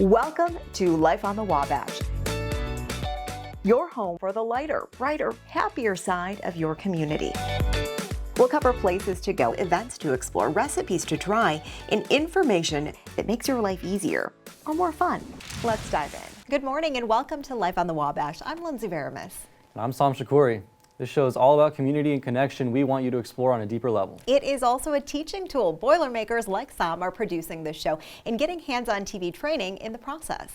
Welcome to Life on the Wabash, your home for the lighter, brighter, happier side of your community. We'll cover places to go, events to explore, recipes to try, and information that makes your life easier or more fun. Let's dive in. Good morning and welcome to Life on the Wabash. I'm Lindsay Varamis. And I'm Sam Shakuri. This show is all about community and connection we want you to explore on a deeper level. It is also a teaching tool. Boilermakers like Sam are producing this show and getting hands-on TV training in the process.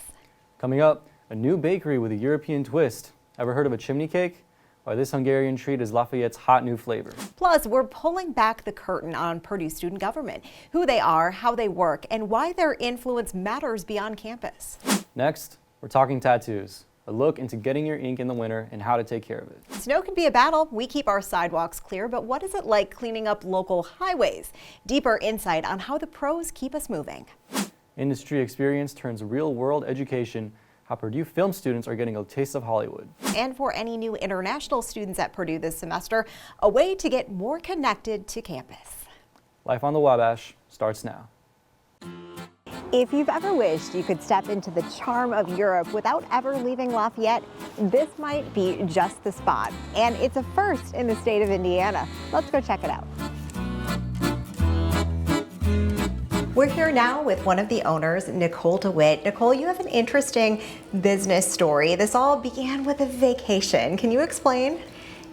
Coming up, a new bakery with a European twist. Ever heard of a chimney cake? Why this Hungarian treat is Lafayette's hot new flavor. Plus, we're pulling back the curtain on Purdue student government, who they are, how they work, and why their influence matters beyond campus. Next, we're talking tattoos. A look into getting your ink in the winter and how to take care of it. Snow can be a battle. We keep our sidewalks clear, but what is it like cleaning up local highways? Deeper insight on how the pros keep us moving. Industry experience turns real-world education. How Purdue film students are getting a taste of Hollywood. And for any new international students at Purdue this semester, a way to get more connected to campus. Life on the Wabash starts now. If you've ever wished you could step into the charm of Europe without ever leaving Lafayette, this might be just the spot. And it's a first in the state of Indiana. Let's go check it out. We're here now with one of the owners, Nicole DeWitt. Nicole, you have an interesting business story. This all began with a vacation. Can you explain?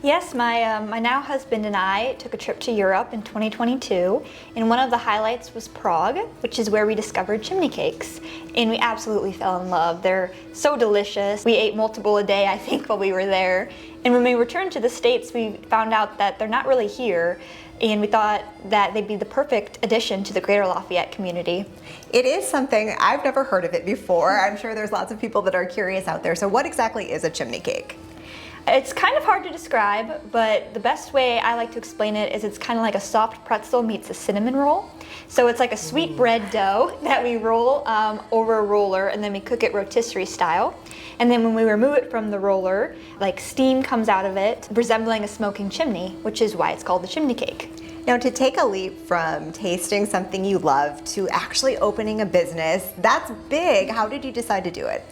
Yes, my now husband and I took a trip to Europe in 2022, and one of the highlights was Prague, which is where we discovered chimney cakes, and we absolutely fell in love. They're so delicious. We ate multiple a day, I think, while we were there. And when we returned to the States, we found out that they're not really here, and we thought that they'd be the perfect addition to the Greater Lafayette community. It is something, I've never heard of it before. I'm sure there's lots of people that are curious out there. So what exactly is a chimney cake? It's kind of hard to describe, but the best way I like to explain it is it's kind of like a soft pretzel meets a cinnamon roll. So it's like a sweet bread dough that we roll over a roller, and then we cook it rotisserie style. And then when we remove it from the roller, like steam comes out of it, resembling a smoking chimney, which is why it's called the chimney cake. Now, to take a leap from tasting something you love to actually opening a business, that's big. How did you decide to do it?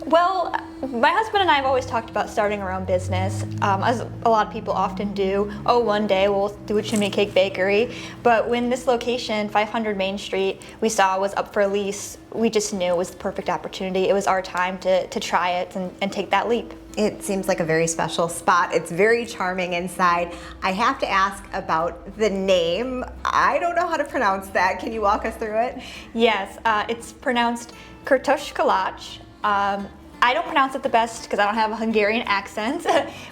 Well, my husband and I have always talked about starting our own business, as a lot of people often do. Oh, one day we'll do a chimney cake bakery. But when this location, 500 Main Street, we saw was up for lease, we just knew it was the perfect opportunity. It was our time to try it and take that leap. It seems like a very special spot. It's very charming inside. I have to ask about the name. I don't know how to pronounce that. Can you walk us through it? Yes, it's pronounced Kurtoshkalach. I don't pronounce it the best because I don't have a Hungarian accent,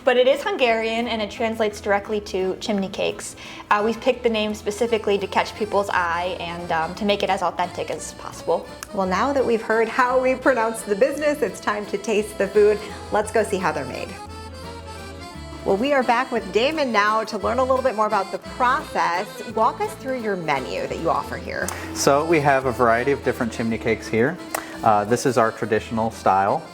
but it is Hungarian and it translates directly to chimney cakes. We've picked the name specifically to catch people's eye and to make it as authentic as possible. Well, now that we've heard how we pronounce the business, it's time to taste the food. Let's go see how they're made. Well, we are back with Damon now to learn a little bit more about the process. Walk us through your menu that you offer here. So we have a variety of different chimney cakes here. This is our traditional style.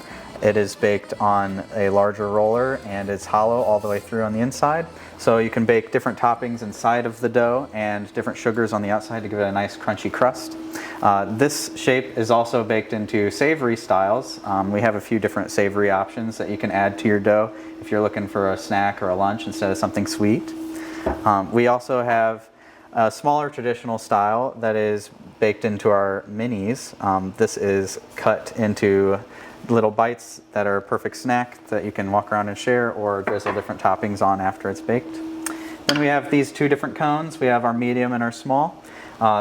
It is baked on a larger roller and it's hollow all the way through on the inside. So you can bake different toppings inside of the dough and different sugars on the outside to give it a nice crunchy crust. This shape is also baked into savory styles. We have a few different savory options that you can add to your dough if you're looking for a snack or a lunch instead of something sweet. We also have a smaller traditional style that is baked into our minis. This is cut into little bites that are a perfect snack that you can walk around and share or drizzle different toppings on after it's baked. Then we have these two different cones. We have our medium and our small.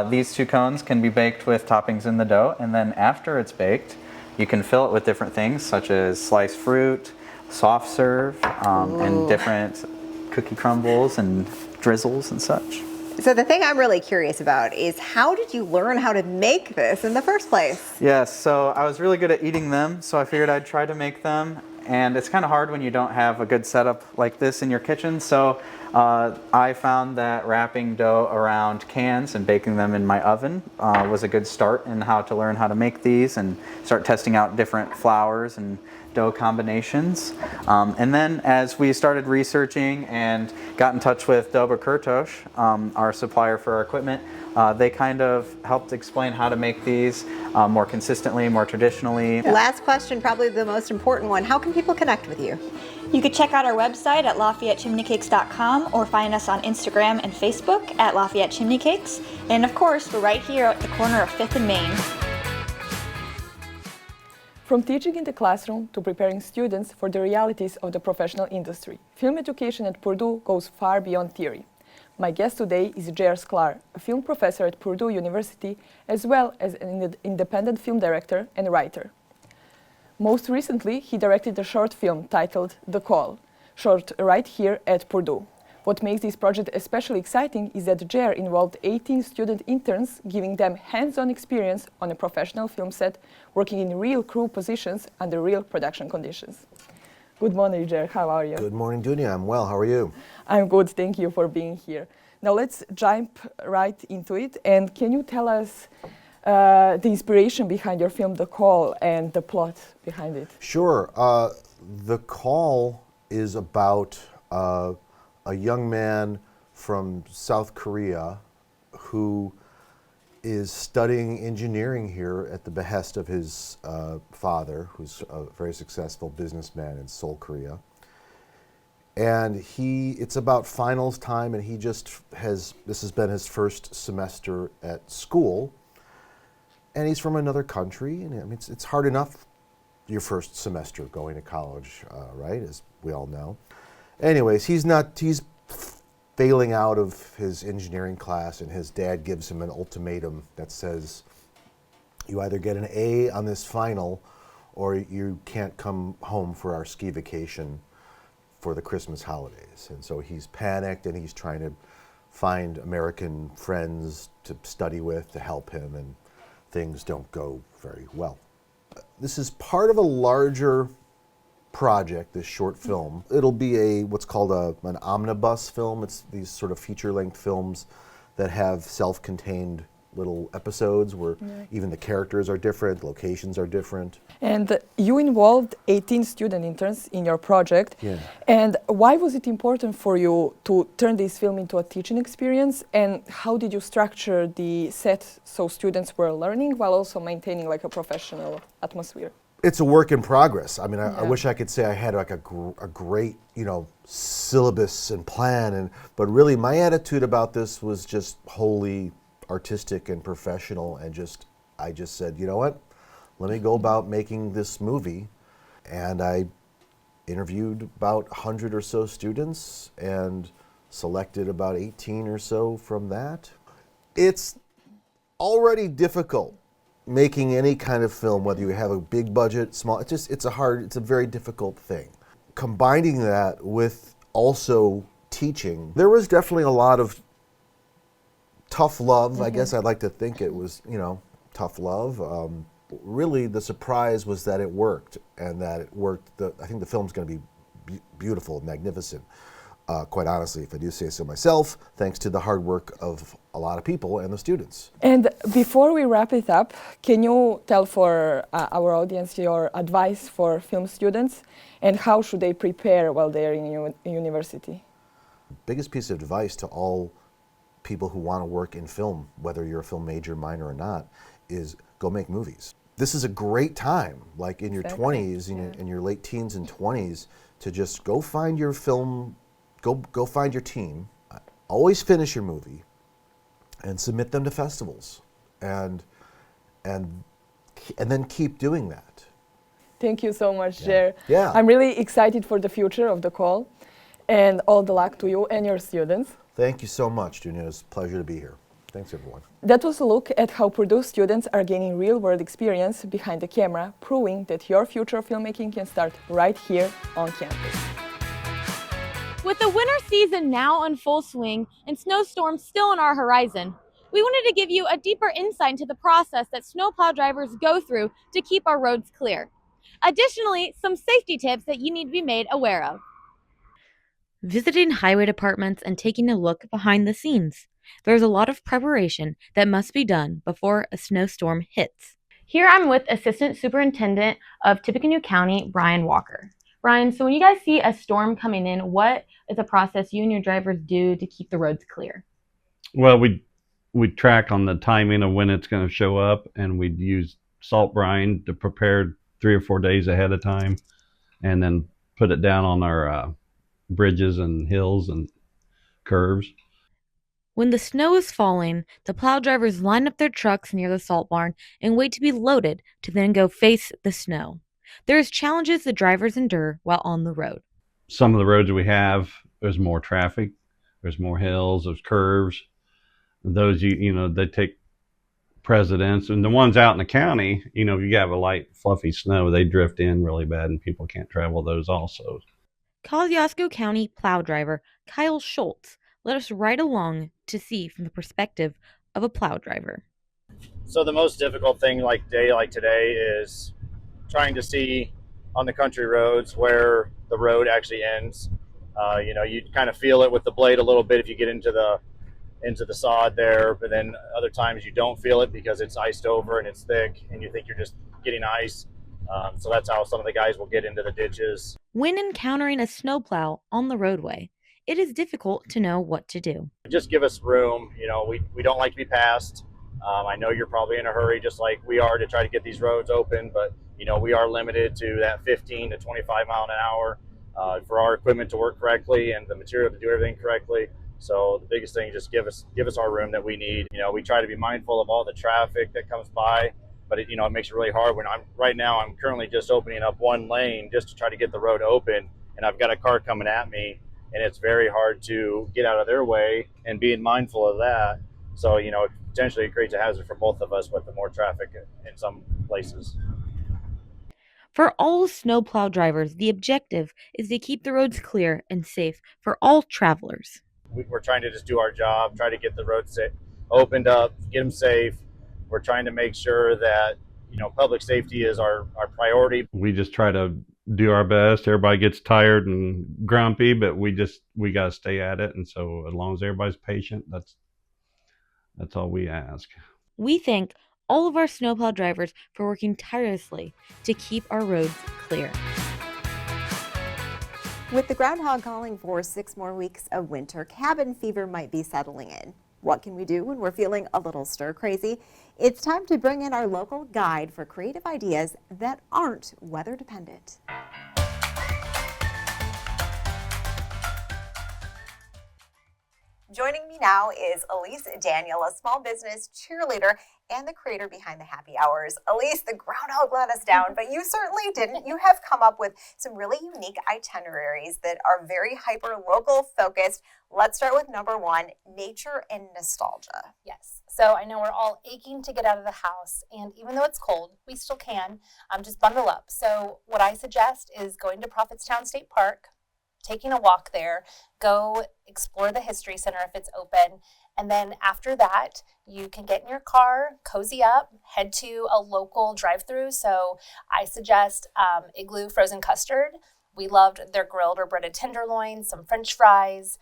These two cones can be baked with toppings in the dough, and then after it's baked, you can fill it with different things such as sliced fruit, soft serve, and different cookie crumbles and drizzles and such. So the thing I'm really curious about is how did you learn how to make this in the first place? Yes, so I was really good at eating them, so I figured I'd try to make them. And it's kind of hard when you don't have a good setup like this in your kitchen. So I found that wrapping dough around cans and baking them in my oven was a good start in how to learn how to make these and start testing out different flours and dough combinations. And then as we started researching and got in touch with Dober Kurtosh, our supplier for our equipment, they kind of helped explain how to make these more consistently, more traditionally. Last question, probably the most important one. How can people connect with you? You could check out our website at LafayetteChimneyCakes.com or find us on Instagram and Facebook at Lafayette Chimney Cakes. And of course, we're right here at the corner of 5th and Main. From teaching in the classroom to preparing students for the realities of the professional industry, film education at Purdue goes far beyond theory. My guest today is J.R. Sklar, a film professor at Purdue University, as well as an independent film director and writer. Most recently, he directed a short film titled The Call, shot right here at Purdue. What makes this project especially exciting is that J.R. involved 18 student interns, giving them hands-on experience on a professional film set, working in real crew positions under real production conditions. Good morning, J.R. How are you? Good morning, Dunia. I'm well. How are you? I'm good. Thank you for being here. Now let's jump right into it. And can you tell us the inspiration behind your film, The Call, and the plot behind it? Sure. The Call is about a young man from South Korea who is studying engineering here at the behest of his father, who's a very successful businessman in Seoul, Korea. And it's about finals time, and this has been his first semester at school. And he's from another country, and I mean, it's hard enough your first semester going to college, right, as we all know. Anyways, he's failing out of his engineering class, and his dad gives him an ultimatum that says, you either get an A on this final, or you can't come home for our ski vacation for the Christmas holidays. And so he's panicked, and he's trying to find American friends to study with to help him, and things don't go very well. This is part of a larger project, this short film. It'll be what's called an omnibus film. It's these sort of feature-length films that have self-contained little episodes where even the characters are different, locations are different. And you involved 18 student interns in your project. Yeah. And why was it important for you to turn this film into a teaching experience? And how did you structure the set so students were learning while also maintaining like a professional atmosphere? It's a work in progress. I mean, I wish I could say I had like a great, syllabus and plan, but really my attitude about this was just wholly artistic and professional, and I just said, you know what, let me go about making this movie. And I interviewed about 100 or so students and selected about 18 or so from that. It's already difficult making any kind of film, whether you have a big budget, small, it's a very difficult thing. Combining that with also teaching, there was definitely a lot of tough love. I guess I'd like to think it was, tough love. Really, the surprise was that it worked, and that it worked. I think the film's going to be beautiful, magnificent. Quite honestly, if I do say so myself, thanks to the hard work of a lot of people and the students. And before we wrap it up, can you tell for our audience your advice for film students and how should they prepare while they're in university? Biggest piece of advice to all people who want to work in film, whether you're a film major, minor or not, is go make movies. This is a great time, like in your 20s, in your late teens and 20s, to just go find your film, go find your team, always finish your movie, and submit them to festivals, and then keep doing that. Thank you so much, Jer. Yeah. I'm really excited for the future of The Call, and all the luck to you and your students. Thank you so much, Junior. It's a pleasure to be here. Thanks, everyone. That was a look at how Purdue students are gaining real-world experience behind the camera, proving that your future of filmmaking can start right here on campus. With the winter season now in full swing and snowstorms still on our horizon, we wanted to give you a deeper insight into the process that snowplow drivers go through to keep our roads clear. Additionally, some safety tips that you need to be made aware of. visiting highway departments and taking a look behind the scenes. There's a lot of preparation that must be done before a snowstorm hits. Here I'm with Assistant Superintendent of Tippecanoe County, Brian Walker. Brian, so when you guys see a storm coming in, what is a process you and your drivers do to keep the roads clear? Well, we track on the timing of when it's going to show up, and we'd use salt brine to prepare 3 or 4 days ahead of time, and then put it down on our bridges and hills and curves. When the snow is falling, the plow drivers line up their trucks near the salt barn and wait to be loaded to then go face the snow. There's challenges the drivers endure while on the road. Some of the roads we have, there's more traffic, there's more hills, there's curves. Those they take precedence, and the ones out in the county, if you have a light fluffy snow, they drift in really bad and people can't travel those also. Kosciuszko County plow driver Kyle Schultz let us ride along to see from the perspective of a plow driver. So the most difficult thing like today is trying to see on the country roads where the road actually ends. You kind of feel it with the blade a little bit if you get into the sod there, but then other times you don't feel it because it's iced over and it's thick and you think you're just getting ice. So that's how some of the guys will get into the ditches. When encountering a snowplow on the roadway, it is difficult to know what to do. Just give us room. We don't like to be passed. I know you're probably in a hurry just like we are to try to get these roads open, but we are limited to that 15 to 25 mile an hour for our equipment to work correctly and the material to do everything correctly. So the biggest thing, just give us our room that we need. We try to be mindful of all the traffic that comes by, but it makes it really hard when I'm currently just opening up one lane just to try to get the road open, and I've got a car coming at me, and it's very hard to get out of their way and being mindful of that. So, potentially it creates a hazard for both of us with the more traffic in some places. For all snowplow drivers, the objective is to keep the roads clear and safe for all travelers. We're trying to just do our job, try to get the roads opened up, get them safe. We're trying to make sure that, public safety is our priority. We just try to do our best. Everybody gets tired and grumpy, but we got to stay at it. And so as long as everybody's patient, that's all we ask. We thank all of our snowplow drivers for working tirelessly to keep our roads clear. With the groundhog calling for 6 more weeks of winter, cabin fever might be settling in. What can we do when we're feeling a little stir crazy? It's time to bring in our local guide for creative ideas that aren't weather dependent. Joining me now is Elise Daniel, a small business cheerleader and the creator behind the Happy Hours. Elise, the groundhog let us down, but you certainly didn't. You have come up with some really unique itineraries that are very hyper-local focused. Let's start with number 1, nature and nostalgia. Yes. So I know we're all aching to get out of the house, and even though it's cold, we still can. Just bundle up. So what I suggest is going to Prophetstown State Park, taking a walk there, go explore the History Center if it's open, and then after that, you can get in your car, cozy up, head to a local drive-thru. So I suggest Igloo Frozen Custard. We loved their grilled or breaded tenderloins, some French fries,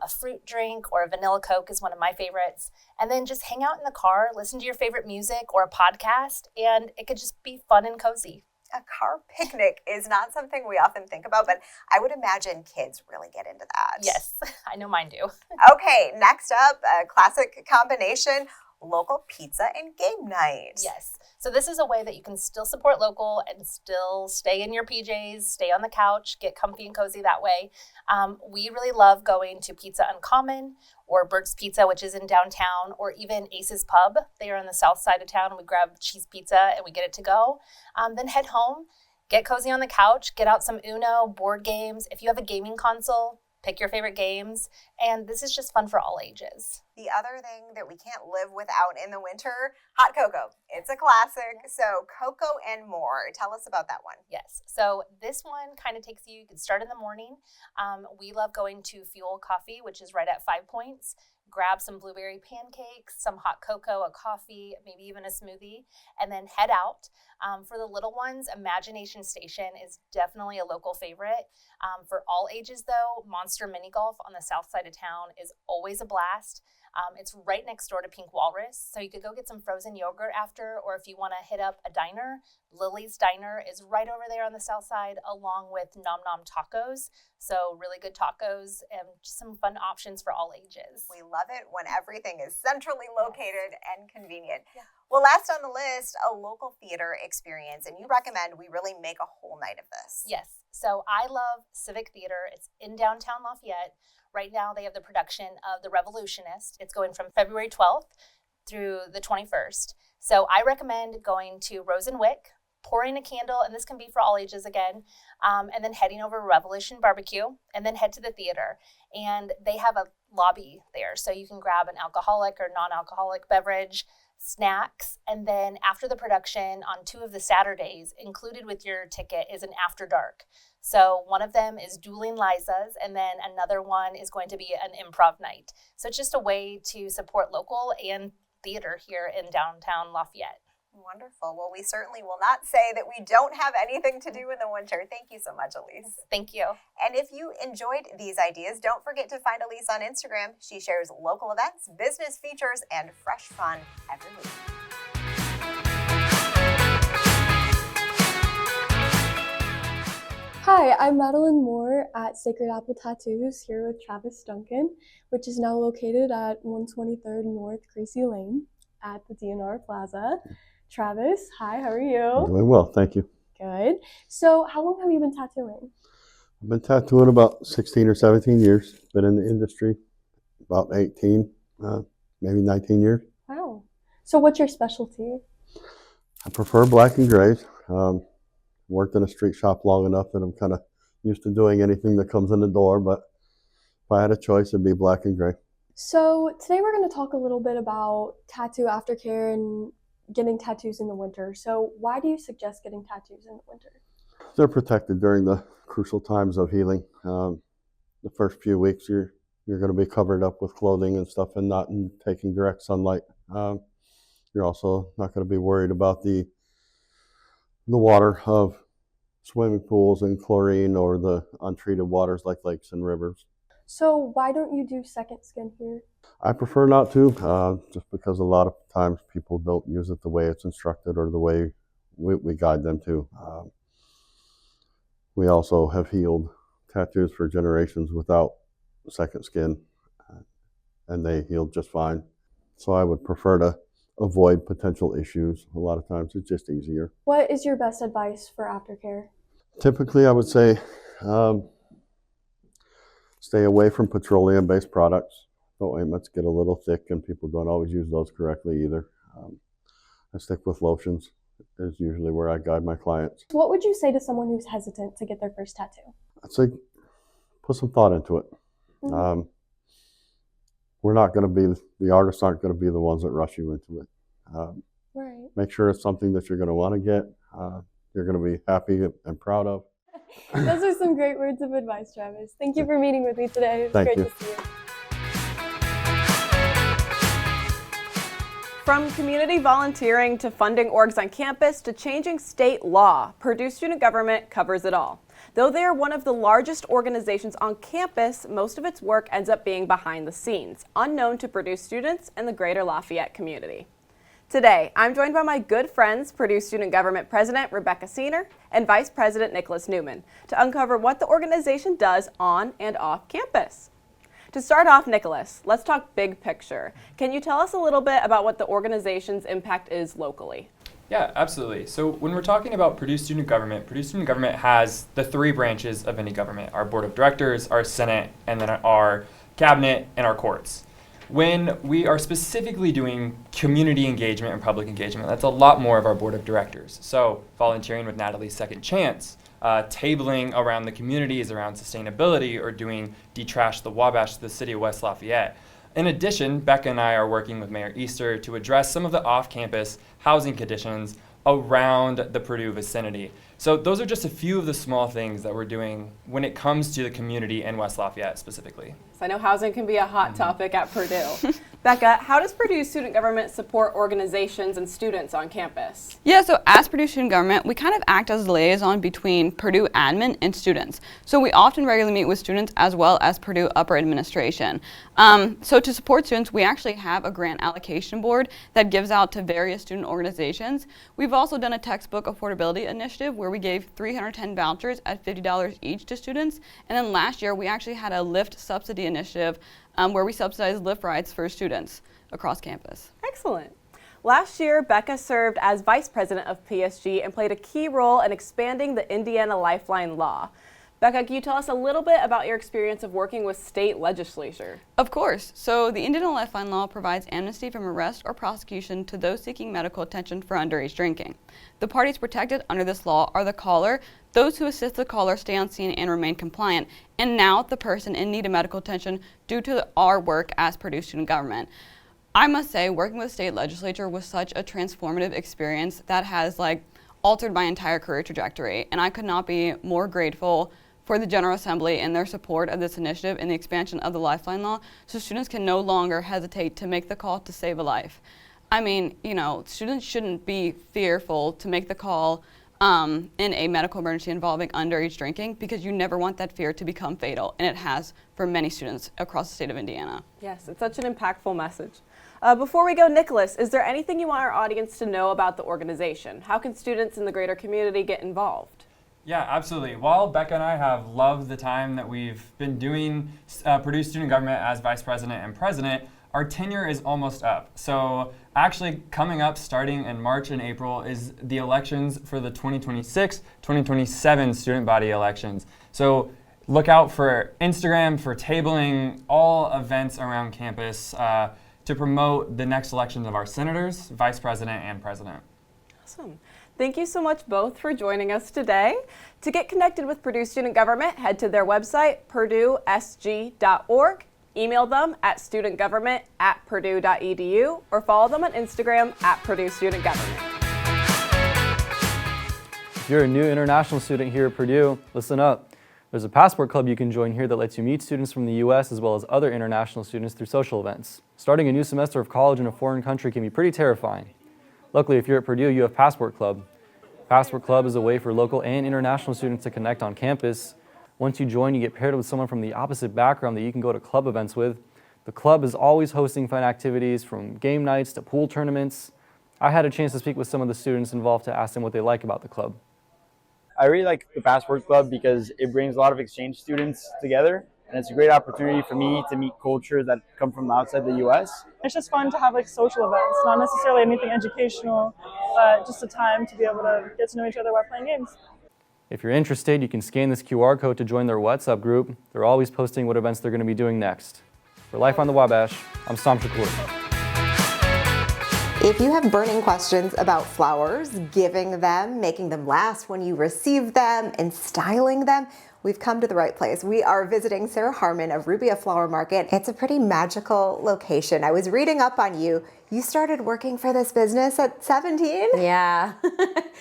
a fruit drink or a vanilla Coke is one of my favorites. And then just hang out in the car, listen to your favorite music or a podcast, and it could just be fun and cozy. A car picnic is not something we often think about, but I would imagine kids really get into that. Yes, I know mine do. Okay, next up, a classic combination, local pizza and game night. Yes, so this is a way that you can still support local and still stay in your PJs, stay on the couch, get comfy and cozy that way. We really love going to Pizza Uncommon or Bert's Pizza, which is in downtown, or even Ace's Pub. They are on the south side of town. We grab cheese pizza and we get it to go. Then head home, get cozy on the couch, get out some Uno, board games. If you have a gaming console, pick your favorite games. And this is just fun for all ages. The other thing that we can't live without in the winter, hot cocoa. It's a classic. So cocoa and more. Tell us about that one. Yes. So this one kind of you can start in the morning. We love going to Fuel Coffee, which is right at 5 Points. grab some blueberry pancakes, some hot cocoa, a coffee, maybe even a smoothie, and then head out. For the little ones, Imagination Station is definitely a local favorite. For all ages though, Monster Mini Golf on the south side of town is always a blast. It's right next door to Pink Walrus, so you could go get some frozen yogurt after, or if you want to hit up a diner, Lily's Diner is right over there on the south side, along with Nom Nom Tacos. So really good tacos and just some fun options for all ages. We love it when everything is centrally located and convenient. Yeah. Well, last on the list, a local theater experience, and you recommend we really make a whole night of this. Yes. So I love Civic Theater. It's in downtown Lafayette. Right now they have the production of The Revolutionist. It's going from February 12th through the 21st. So I recommend going to Rose and Wick, pouring a candle, and this can be for all ages again, and then heading over to Revolution Barbecue, and then head to the theater. And they have a lobby there, so you can grab an alcoholic or non-alcoholic beverage, snacks, and then after the production on 2 of the Saturdays, included with your ticket is an after dark. So one of them is Dueling Liza's, and then another one is going to be an improv night. So it's just a way to support local and theater here in downtown Lafayette. Wonderful. Well, we certainly will not say that we don't have anything to do in the winter. Thank you so much, Elise. Thank you. And if you enjoyed these ideas, don't forget to find Elise on Instagram. She shares local events, business features, and fresh fun every week. Hi, I'm Madeline Moore at Sacred Apple Tattoos here with Travis Duncan, which is now located at 123rd North Gracie Lane at the DNR Plaza. Travis, hi, how are you? I'm doing well, thank you. Good. So how long have you been tattooing? I've been tattooing about 16 or 17 years. Been in the industry about 18, maybe 19 years. Wow. So what's your specialty? I prefer black and grays. Worked in a street shop long enough that I'm kind of used to doing anything that comes in the door, but if I had a choice, it'd be black and gray. So today we're going to talk a little bit about tattoo aftercare and getting tattoos in the winter. So why do you suggest getting tattoos in the winter? They're protected during the crucial times of healing. The first few weeks, you're going to be covered up with clothing and stuff and not taking direct sunlight. You're also not going to be worried about the water of swimming pools and chlorine or the untreated waters like lakes and rivers. So why don't you do second skin here? I prefer not to, just because a lot of times people don't use it the way it's instructed or the way we guide them to. We also have healed tattoos for generations without second skin, and they healed just fine. So I would prefer to avoid potential issues. A lot of times it's just easier. What is your best advice for aftercare? Typically, I would say stay away from petroleum-based products. Ointments get a little thick and people don't always use those correctly either. I stick with lotions is usually where I guide my clients. What would you say to someone who's hesitant to get their first tattoo? I'd say put some thought into it. Mm-hmm. We're not going to be, the artists aren't going to be the ones that rush you into it. Right. Make sure it's something that you're going to want to get, you're going to be happy and proud of. Those are some great words of advice, Travis. Thank you for meeting with me today. It was Thank great you. to see you. From community volunteering to funding orgs on campus to changing state law, Purdue Student Government covers it all. Though they are one of the largest organizations on campus, most of its work ends up being behind the scenes, unknown to Purdue students and the Greater Lafayette community. Today, I'm joined by my good friends, Purdue Student Government President Rebecca Seener and Vice President Nicholas Newman, to uncover what the organization does on and off campus. To start off, Nicholas, let's talk big picture. Can you tell us a little bit about what the organization's impact is locally? Yeah, absolutely. So when we're talking about Purdue Student Government has the 3 branches of any government: our board of directors, our senate, and then our cabinet and our courts. When we are specifically doing community engagement and public engagement, that's a lot more of our board of directors. So volunteering with Natalie's Second Chance, tabling around the communities around sustainability, or doing Detrash the Wabash to the city of West Lafayette. In addition, Becca and I are working with Mayor Easter to address some of the off-campus housing conditions around the Purdue vicinity. So those are just a few of the small things that we're doing when it comes to the community in West Lafayette specifically. So I know housing can be a hot topic at Purdue. Becca, how does Purdue student government support organizations and students on campus? Yeah, so as Purdue student government, we kind of act as a liaison between Purdue admin and students. So we often regularly meet with students as well as Purdue upper administration. So to support students, we actually have a grant allocation board that gives out to various student organizations. We've also done a textbook affordability initiative where we gave 310 vouchers at $50 each to students. And then last year, we actually had a Lyft subsidy initiative where we subsidized Lyft rides for students across campus. Excellent. Last year, Becca served as vice president of PSG and played a key role in expanding the Indiana Lifeline law. Becca, can you tell us a little bit about your experience of working with state legislature? Of course. So the Indiana Lifeline law provides amnesty from arrest or prosecution to those seeking medical attention for underage drinking. The parties protected under this law are the caller, those who assist the caller stay on scene and remain compliant, and now the person in need of medical attention due to our work as Purdue student government. I must say, working with state legislature was such a transformative experience that has altered my entire career trajectory, and I could not be more grateful for the General Assembly and their support of this initiative and the expansion of the Lifeline law, so students can no longer hesitate to make the call to save a life. I mean, students shouldn't be fearful to make the call in a medical emergency involving underage drinking, because you never want that fear to become fatal, and it has for many students across the state of Indiana. Yes, it's such an impactful message. Before we go, Nicholas, is there anything you want our audience to know about the organization? How can students in the greater community get involved? Yeah, absolutely. While Becca and I have loved the time that we've been doing Purdue student government as vice president and president, our tenure is almost up. So actually coming up starting in March and April is the elections for the 2026-2027 student body elections. So look out for Instagram for tabling all events around campus to promote the next elections of our senators, vice president, and president. Awesome. Thank you so much both for joining us today. To get connected with Purdue Student Government, head to their website, purduesg.org. Email them at studentgovernment@purdue.edu or follow them on Instagram at Purdue Student Government. If you're a new international student here at Purdue, listen up. There's a passport club you can join here that lets you meet students from the U.S. as well as other international students through social events. Starting a new semester of college in a foreign country can be pretty terrifying. Luckily, if you're at Purdue, you have Passport Club. Passport Club is a way for local and international students to connect on campus. Once you join, you get paired with someone from the opposite background that you can go to club events with. The club is always hosting fun activities from game nights to pool tournaments. I had a chance to speak with some of the students involved to ask them what they like about the club. I really like the Passport Club because it brings a lot of exchange students together, and it's a great opportunity for me to meet cultures that come from outside the U.S. It's just fun to have social events, not necessarily anything educational, but just a time to be able to get to know each other while playing games. If you're interested, you can scan this QR code to join their WhatsApp group. They're always posting what events they're going to be doing next. For Life on the Wabash, I'm Sam Shakur. If you have burning questions about flowers, giving them, making them last when you receive them, and styling them, we've come to the right place. We are visiting Sarah Harmon of Rubia Flower Market. It's a pretty magical location. I was reading up on you. You started working for this business at 17? Yeah.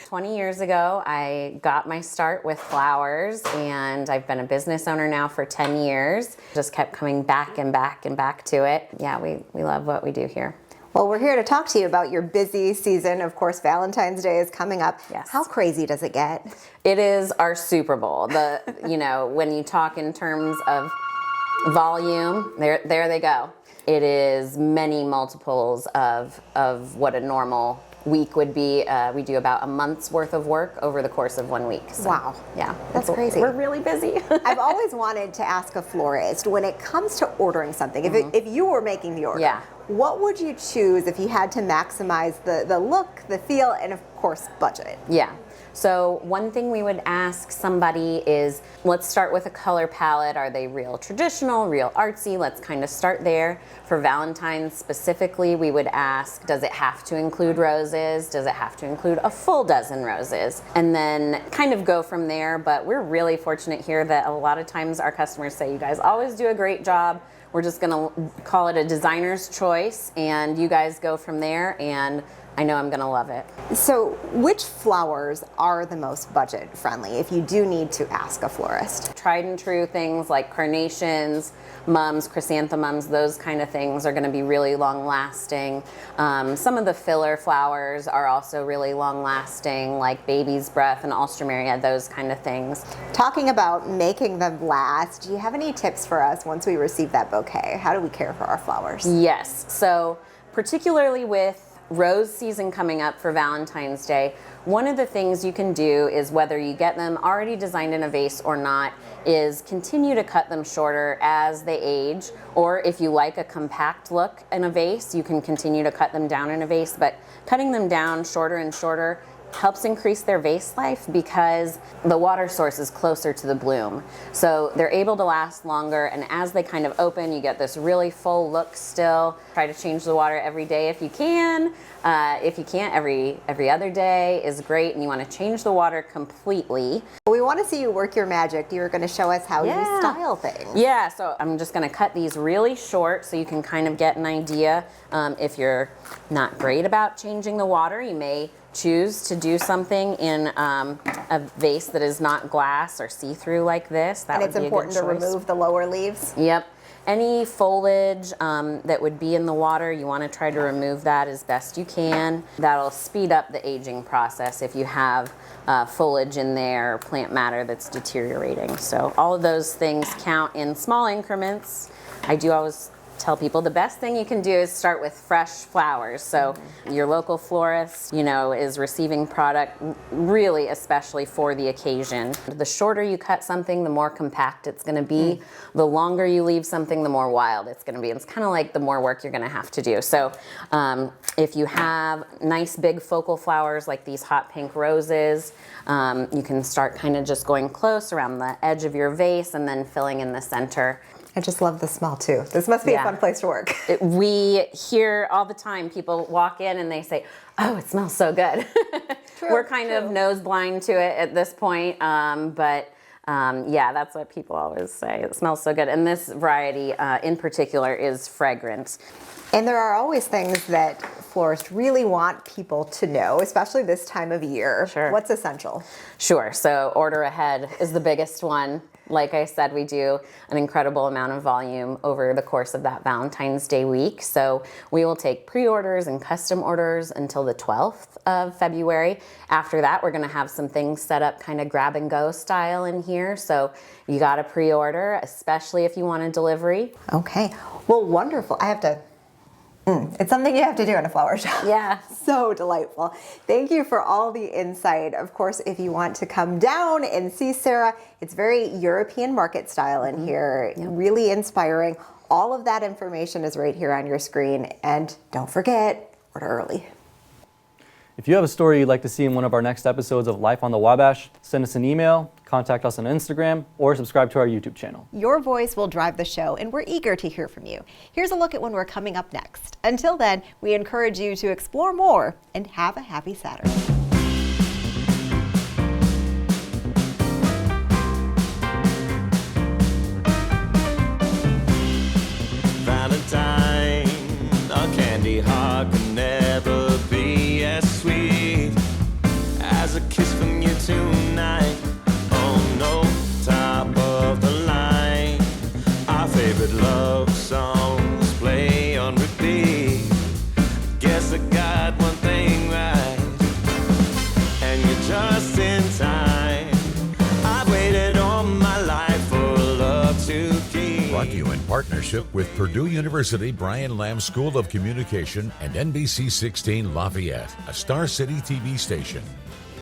20 years ago, I got my start with flowers, and I've been a business owner now for 10 years. Just kept coming back and back and back to it. Yeah, we love what we do here. Well, we're here to talk to you about your busy season. Of course, Valentine's Day is coming up. Yes. How crazy does it get? It is our Super Bowl. When you talk in terms of volume, there they go. It is many multiples of what a normal week would be. We do about a month's worth of work over the course of 1 week. So, wow. Yeah. That's crazy. We're really busy. I've always wanted to ask a florist, when it comes to ordering something, if you were making the order, what would you choose if you had to maximize the look, the feel, and of course, budget? Yeah. So one thing we would ask somebody is, let's start with a color palette. Are they real traditional, real artsy? Let's kind of start there. For Valentine's specifically, we would ask, does it have to include roses? Does it have to include a full dozen roses? And then kind of go from there. But we're really fortunate here that a lot of times our customers say, you guys always do a great job. We're just gonna call it a designer's choice, and you guys go from there and I know I'm gonna love it. So which flowers are the most budget friendly if you do need to ask a florist? Tried and true things like carnations, mums, chrysanthemums, those kind of things are gonna be really long lasting. Some of the filler flowers are also really long lasting, like baby's breath and alstroemeria, those kind of things. Talking about making them last, do you have any tips for us once we receive that bouquet? How do we care for our flowers? Yes, so particularly with rose season coming up for Valentine's Day, one of the things you can do is, whether you get them already designed in a vase or not, is continue to cut them shorter as they age, or if you like a compact look in a vase, you can continue to cut them down in a vase, but cutting them down shorter and shorter helps increase their vase life because the water source is closer to the bloom. So they're able to last longer, and as they kind of open, you get this really full look still. Try to change the water every day if you can. If you can't, every other day is great, and you want to change the water completely. We want to see you work your magic. You're going to show us how you style things. Yeah, so I'm just going to cut these really short so you can kind of get an idea. If you're not great about changing the water, you may choose to do something in a vase that is not glass or see-through like this. And it's important to remove the lower leaves? Yep. Any foliage that would be in the water, you want to try to remove that as best you can. That'll speed up the aging process if you have foliage in there or plant matter that's deteriorating. So all of those things count in small increments. I do always tell people the best thing you can do is start with fresh flowers. So your local florist, you know, is receiving product really especially for the occasion. The shorter you cut something, the more compact it's going to be. The longer you leave something, the more wild it's going to be. It's kind of like the more work you're going to have to do. So if you have nice big focal flowers like these hot pink roses, you can start kind of just going close around the edge of your vase and then filling in the center. I just love the smell too. This must be a fun place to work. We hear all the time, people walk in and they say, oh, it smells so good. We're kind of nose blind to it at this point, but yeah, that's what people always say. It smells so good. And this variety in particular is fragrant. And there are always things that florists really want people to know, especially this time of year. Sure. What's essential? Sure. So order ahead is the biggest one. Like I said, we do an incredible amount of volume over the course of that Valentine's Day week. So we will take pre-orders and custom orders until the 12th of February. After that, we're going to have some things set up kind of grab and go style in here. So you got to pre-order, especially if you want a delivery. Okay. Well, wonderful. I have to it's something you have to do in a flower shop. Yeah. So delightful. Thank you for all the insight. Of course, if you want to come down and see Sarah, it's very European market style in here. Yep. Really inspiring. All of that information is right here on your screen. And don't forget, order early. If you have a story you'd like to see in one of our next episodes of Life on the Wabash, send us an email, contact us on Instagram, or subscribe to our YouTube channel. Your voice will drive the show, and we're eager to hear from you. Here's a look at when we're coming up next. Until then, we encourage you to explore more and have a happy Saturday. Valentine, a candy heart can never be as sweet as a kiss from you tonight. Oh no, top of the line. Our favorite love songs play on repeat. Guess I got one thing right, and you're just in time. I've waited all my life for love to keep. Brought to you in partnership with Purdue University Brian Lamb School of Communication and NBC 16 Lafayette, a Star City TV station.